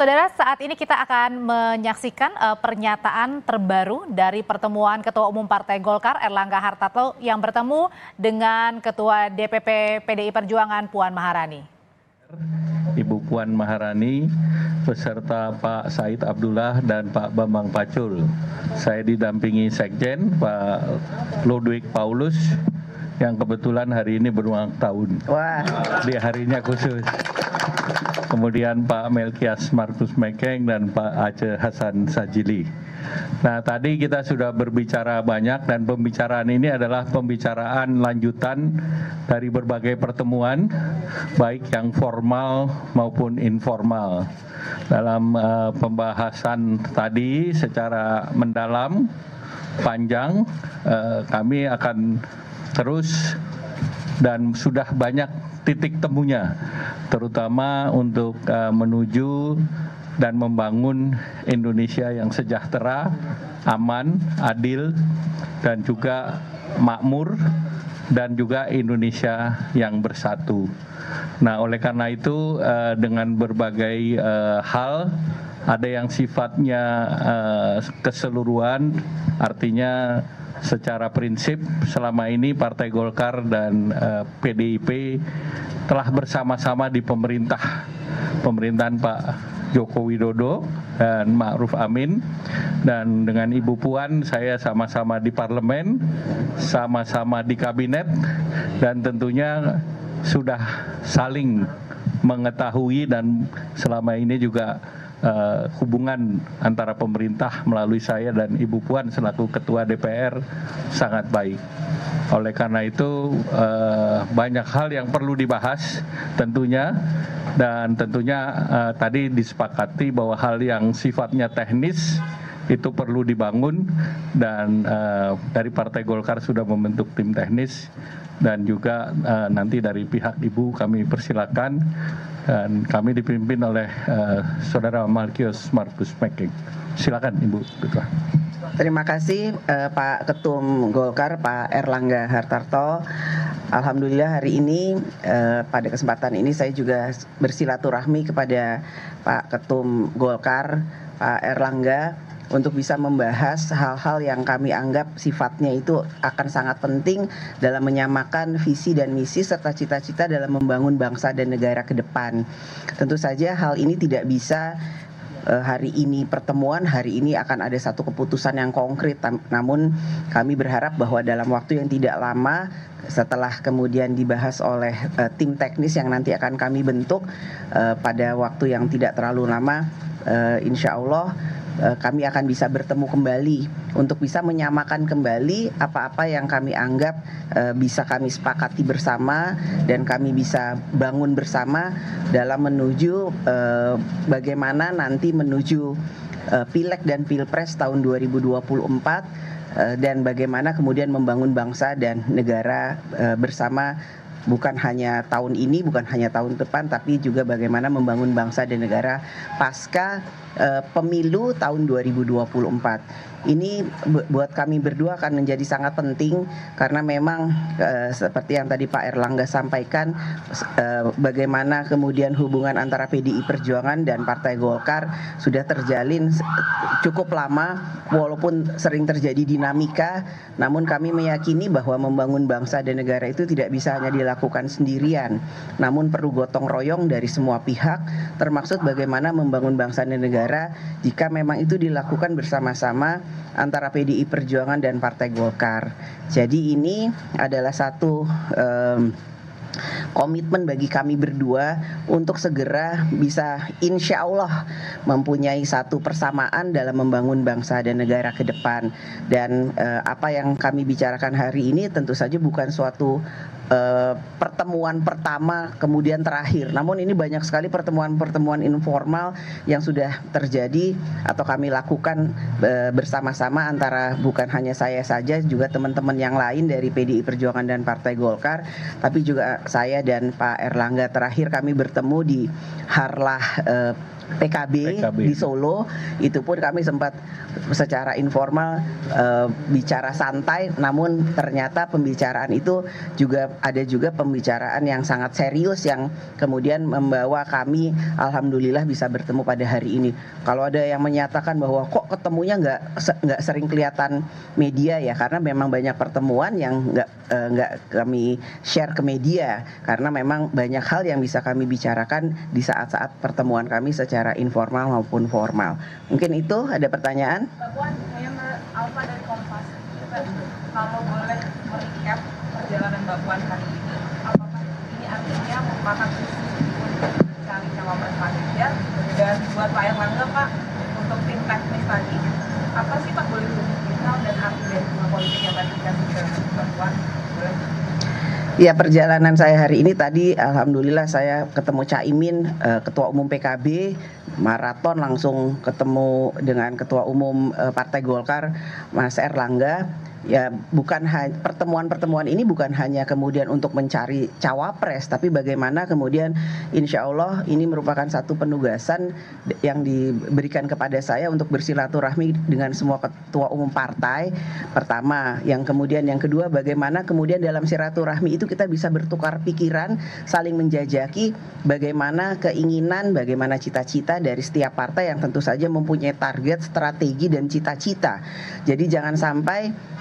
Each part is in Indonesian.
Saudara, saat ini kita akan menyaksikan pernyataan terbaru dari pertemuan Ketua Umum Partai Golkar Erlangga Hartarto yang bertemu dengan Ketua DPP PDI Perjuangan Puan Maharani. Ibu Puan Maharani beserta Pak Said Abdullah dan Pak Bambang Pacul. Saya didampingi Sekjen Pak Ludwig Paulus yang kebetulan hari ini berulang tahun. Wah, di harinya khusus. Kemudian Pak Melkias Markus Mekeng dan Pak Aceh Hasan Sajili. Nah, tadi kita sudah berbicara banyak dan pembicaraan ini adalah pembicaraan lanjutan dari berbagai pertemuan, baik yang formal maupun informal. Dalam pembahasan tadi secara mendalam, panjang, kami akan terus dan sudah banyak titik temunya, terutama untuk menuju dan membangun Indonesia yang sejahtera, aman, adil, dan juga makmur, dan juga Indonesia yang bersatu. Nah, oleh karena itu dengan berbagai hal, ada yang sifatnya keseluruhan, artinya secara prinsip selama ini Partai Golkar dan PDIP telah bersama-sama di pemerintahan Pak Joko Widodo dan Ma'ruf Amin, dan dengan Ibu Puan saya sama-sama di parlemen, sama-sama di kabinet, dan tentunya sudah saling mengetahui dan selama ini juga hubungan antara pemerintah melalui saya dan Ibu Puan selaku Ketua DPR sangat baik. Oleh karena itu banyak hal yang perlu dibahas tentunya, dan tentunya tadi disepakati bahwa hal yang sifatnya teknis itu perlu dibangun, dan dari Partai Golkar sudah membentuk tim teknis, dan juga nanti dari pihak Ibu kami persilakan, dan kami dipimpin oleh Saudara Melkias Markus Mekeng. Silakan Ibu Ketua. Terima kasih Pak Ketum Golkar Pak Erlangga Hartarto. Alhamdulillah hari ini pada kesempatan ini saya juga bersilaturahmi kepada Pak Ketum Golkar Pak Erlangga untuk bisa membahas hal-hal yang kami anggap sifatnya itu akan sangat penting dalam menyamakan visi dan misi serta cita-cita dalam membangun bangsa dan negara ke depan. Tentu saja hal ini tidak bisa hari ini pertemuan, hari ini akan ada satu keputusan yang konkret, namun kami berharap bahwa dalam waktu yang tidak lama setelah kemudian dibahas oleh tim teknis yang nanti akan kami bentuk pada waktu yang tidak terlalu lama, insya Allah kami akan bisa bertemu kembali untuk bisa menyamakan kembali apa-apa yang kami anggap bisa kami sepakati bersama dan kami bisa bangun bersama dalam menuju bagaimana nanti menuju Pileg dan Pilpres tahun 2024 dan bagaimana kemudian membangun bangsa dan negara bersama, bukan hanya tahun ini, bukan hanya tahun depan, tapi juga bagaimana membangun bangsa dan negara pasca pemilu tahun 2024. Ini buat kami berdua akan menjadi sangat penting karena memang seperti yang tadi Pak Erlangga sampaikan, bagaimana kemudian hubungan antara PDI Perjuangan dan Partai Golkar sudah terjalin cukup lama, walaupun sering terjadi dinamika, namun kami meyakini bahwa membangun bangsa dan negara itu tidak bisa hanya dilakukan sendirian, namun perlu gotong royong dari semua pihak, termasuk bagaimana membangun bangsa dan negara jika memang itu dilakukan bersama-sama antara PDI Perjuangan dan Partai Golkar. Jadi ini adalah satu komitmen bagi kami berdua untuk segera bisa insya Allah mempunyai satu persamaan dalam membangun bangsa dan negara ke depan. Dan apa yang kami bicarakan hari ini tentu saja bukan suatu pertemuan pertama kemudian terakhir, namun ini banyak sekali pertemuan-pertemuan informal yang sudah terjadi atau kami lakukan bersama-sama antara bukan hanya saya saja, juga teman-teman yang lain dari PDI Perjuangan dan Partai Golkar, tapi juga saya dan Pak Erlangga. Terakhir kami bertemu di Harlah PKB di Solo, itu pun kami sempat secara informal bicara santai, namun ternyata pembicaraan itu ada juga pembicaraan yang sangat serius yang kemudian membawa kami alhamdulillah bisa bertemu pada hari ini. Kalau ada yang menyatakan bahwa kok ketemunya nggak sering kelihatan media ya, karena memang banyak pertemuan yang nggak kami share ke media karena memang banyak hal yang bisa kami bicarakan di saat-saat pertemuan kami secara informal maupun formal. Mungkin itu ada pertanyaan? Mbak Puan, saya Alfa dari Kompas. Kalau boleh merecap perjalanan Mbak Puan hari ini, apakah ini artinya merupakan visi untuk mencari cawapres Pak Ganjar? Dan buat Pak Erlangga Pak, untuk tim teknis tadi, apa sih Pak boleh detail dan arti dari bunga politik yang tadi dikasih ke Mbak Puan? Boleh? Ya, perjalanan saya hari ini tadi alhamdulillah saya ketemu Caimin, Ketua Umum PKB, maraton langsung ketemu dengan Ketua Umum Partai Golkar, Mas Erlangga. Ya, pertemuan-pertemuan ini bukan hanya kemudian untuk mencari cawapres, tapi bagaimana kemudian insya Allah ini merupakan satu penugasan yang diberikan kepada saya untuk bersilaturahmi dengan semua ketua umum partai. Pertama, yang kedua, bagaimana kemudian dalam silaturahmi itu kita bisa bertukar pikiran, saling menjajaki bagaimana keinginan, bagaimana cita-cita dari setiap partai yang tentu saja mempunyai target, strategi, dan cita-cita. Jadi jangan sampai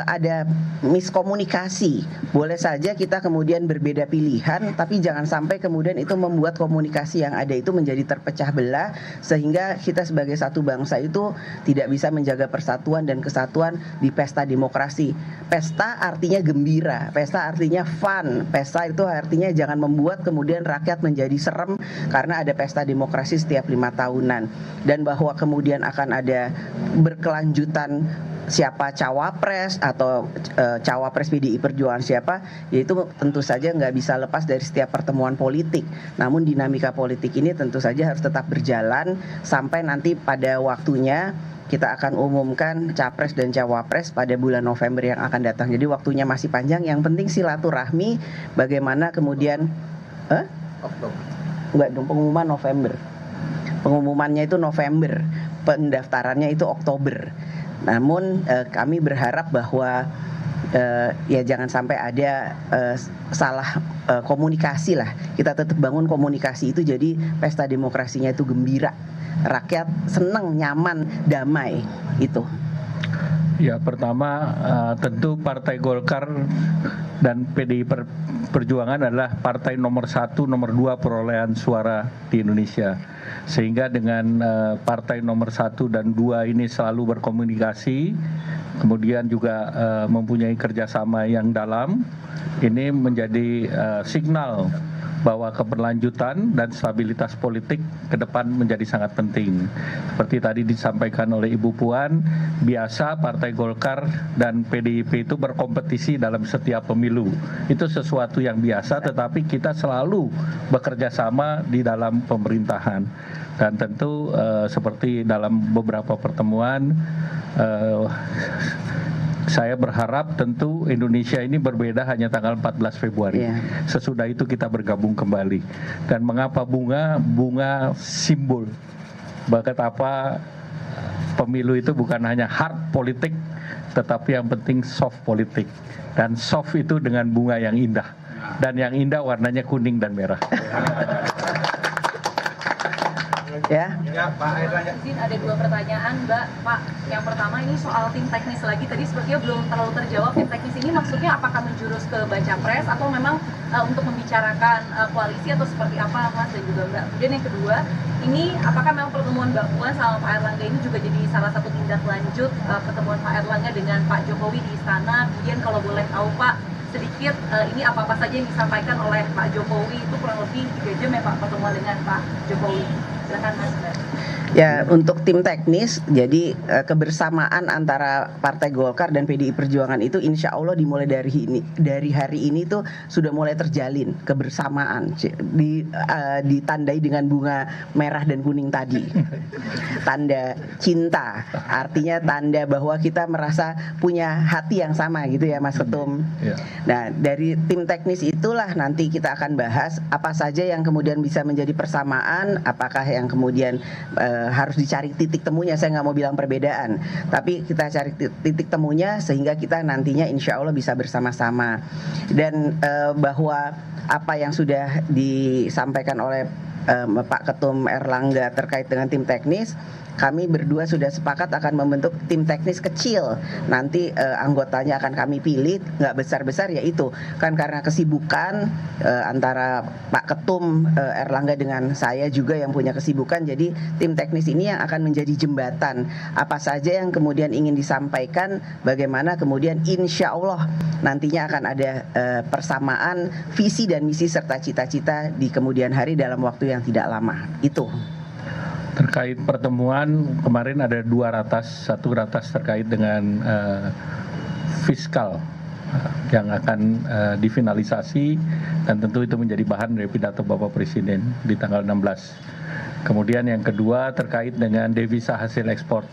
ada miskomunikasi. Boleh saja kita kemudian berbeda pilihan, tapi jangan sampai kemudian itu membuat komunikasi yang ada itu menjadi terpecah belah, sehingga kita sebagai satu bangsa itu tidak bisa menjaga persatuan dan kesatuan di pesta demokrasi. Pesta artinya gembira, pesta artinya fun, pesta itu artinya jangan membuat kemudian rakyat menjadi serem karena ada pesta demokrasi setiap 5 tahunan. Dan bahwa kemudian akan ada berkelanjutan siapa cawapres atau cawapres PDI Perjuangan siapa, yaitu tentu saja nggak bisa lepas dari setiap pertemuan politik. Namun dinamika politik ini tentu saja harus tetap berjalan sampai nanti pada waktunya kita akan umumkan capres dan cawapres pada bulan November yang akan datang. Jadi waktunya masih panjang. Yang penting silaturahmi, bagaimana kemudian pengumuman November. Pengumumannya itu November, pendaftarannya itu Oktober. Namun kami berharap bahwa ya jangan sampai ada salah komunikasi lah. Kita tetap bangun komunikasi itu jadi pesta demokrasinya itu gembira, rakyat senang, nyaman, damai itu. Ya, pertama tentu Partai Golkar dan PDI Perjuangan adalah partai nomor 1, nomor 2 perolehan suara di Indonesia. Sehingga dengan partai nomor 1 dan 2 ini selalu berkomunikasi, kemudian juga mempunyai kerjasama yang dalam, ini menjadi signal bahwa keberlanjutan dan stabilitas politik ke depan menjadi sangat penting. Seperti tadi disampaikan oleh Ibu Puan, biasa Partai Golkar dan PDIP itu berkompetisi dalam setiap pemilu. Itu sesuatu yang biasa, tetapi kita selalu bekerja sama di dalam pemerintahan. Dan tentu seperti dalam beberapa pertemuan, saya berharap tentu Indonesia ini berbeda hanya tanggal 14 Februari. Sesudah itu kita bergabung kembali. Dan mengapa bunga? Bunga simbol. Betapa pemilu itu bukan hanya hard politik, tetapi yang penting soft politik. Dan soft itu dengan bunga yang indah. Dan yang indah warnanya kuning dan merah. Ya, Pak izin ada 2 pertanyaan, Mbak. Pak, yang pertama ini soal tim teknis lagi. Tadi sepertinya belum terlalu terjawab. Tim teknis ini maksudnya apakah menjurus ke baca pres atau memang untuk membicarakan koalisi atau seperti apa, Mas dan juga Mbak. Kemudian yang kedua, ini apakah memang pertemuan Mbak Puan sama Pak Erlangga ini juga jadi salah satu tindak lanjut pertemuan Pak Erlangga dengan Pak Jokowi di istana? Kemudian kalau boleh tahu Pak, sedikit ini apa-apa saja yang disampaikan oleh Pak Jokowi, itu kurang lebih 3 jam ya Pak pertemuan dengan Pak Jokowi. Silakan Mas. Ya, untuk tim teknis, jadi kebersamaan antara Partai Golkar dan PDI Perjuangan itu insya Allah dimulai dari hari ini tuh sudah mulai terjalin kebersamaan, ditandai dengan bunga merah dan kuning tadi, tanda cinta, artinya tanda bahwa kita merasa punya hati yang sama gitu ya Mas Ketum. Nah, dari tim teknis itulah nanti kita akan bahas apa saja yang kemudian bisa menjadi persamaan, apakah yang yang kemudian harus dicari titik temunya. Saya nggak mau bilang perbedaan, tapi kita cari titik temunya sehingga kita nantinya insya Allah bisa bersama-sama. Dan bahwa apa yang sudah disampaikan oleh Pak Ketum Erlangga terkait dengan tim teknis, kami berdua sudah sepakat akan membentuk tim teknis kecil. Nanti anggotanya akan kami pilih, nggak besar-besar, ya itu kan karena kesibukan antara Pak Ketum Erlangga dengan saya juga yang punya kesibukan. Jadi tim teknis ini yang akan menjadi jembatan apa saja yang kemudian ingin disampaikan, bagaimana kemudian insya Allah nantinya akan ada persamaan visi dan misi serta cita-cita di kemudian hari dalam waktu yang tidak lama. Itu. Terkait pertemuan kemarin ada 2 ratas, 1 ratas terkait dengan fiskal yang akan difinalisasi, dan tentu itu menjadi bahan dari pidato Bapak Presiden di tanggal 16. Kemudian yang kedua terkait dengan devisa hasil ekspor.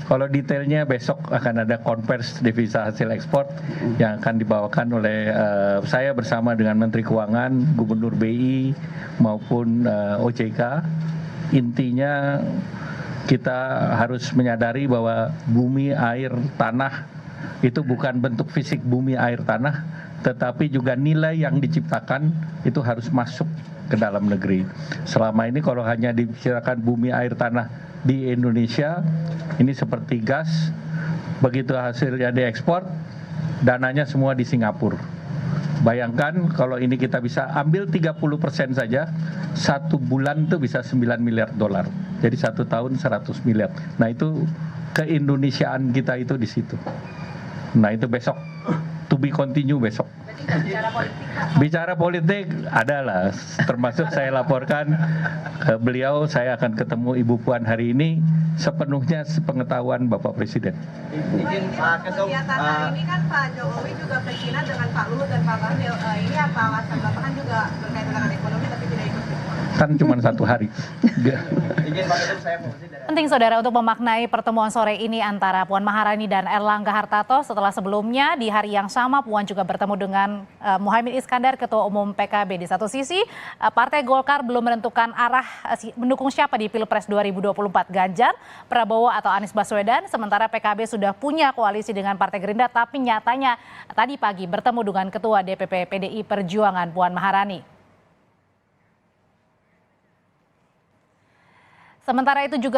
Kalau detailnya besok akan ada konversi devisa hasil ekspor yang akan dibawakan oleh saya bersama dengan Menteri Keuangan, Gubernur BI maupun OJK. Intinya kita harus menyadari bahwa bumi, air, tanah itu bukan bentuk fisik bumi, air, tanah, tetapi juga nilai yang diciptakan itu harus masuk ke dalam negeri. Selama ini kalau hanya dibicarakan bumi, air, tanah di Indonesia, ini seperti gas, begitu hasilnya diekspor, dananya semua di Singapura. Bayangkan kalau ini kita bisa ambil 30% saja, 1 bulan itu bisa 9 miliar dolar. Jadi 1 tahun 100 miliar. Nah itu keindonesiaan kita itu di situ. Nah itu besok, to be continue besok. Bicara politik adalah, termasuk saya laporkan ke beliau, saya akan ketemu Ibu Puan hari ini sepenuhnya sepengetahuan Bapak Presiden. Izin Pak Ketum, hari ini kan Pak Jokowi juga ke China dengan Pak Luhut dan Pak Bahlil. Ini apa alasan Bapak kan juga berkaitan dengan ekonomi tapi tidak ikut? Kan cuma 1 hari. Izin Pak Ketum, saya posisi dari... Penting saudara untuk memaknai pertemuan sore ini antara Puan Maharani dan Erlangga Hartarto setelah sebelumnya di hari yang sama Puan juga bertemu dengan Muhaimin Iskandar, Ketua Umum PKB. Di satu sisi Partai Golkar belum menentukan arah mendukung siapa di Pilpres 2024, Ganjar, Prabowo atau Anies Baswedan, sementara PKB sudah punya koalisi dengan Partai Gerindra, tapi nyatanya tadi pagi bertemu dengan Ketua DPP PDI Perjuangan Puan Maharani. Sementara itu juga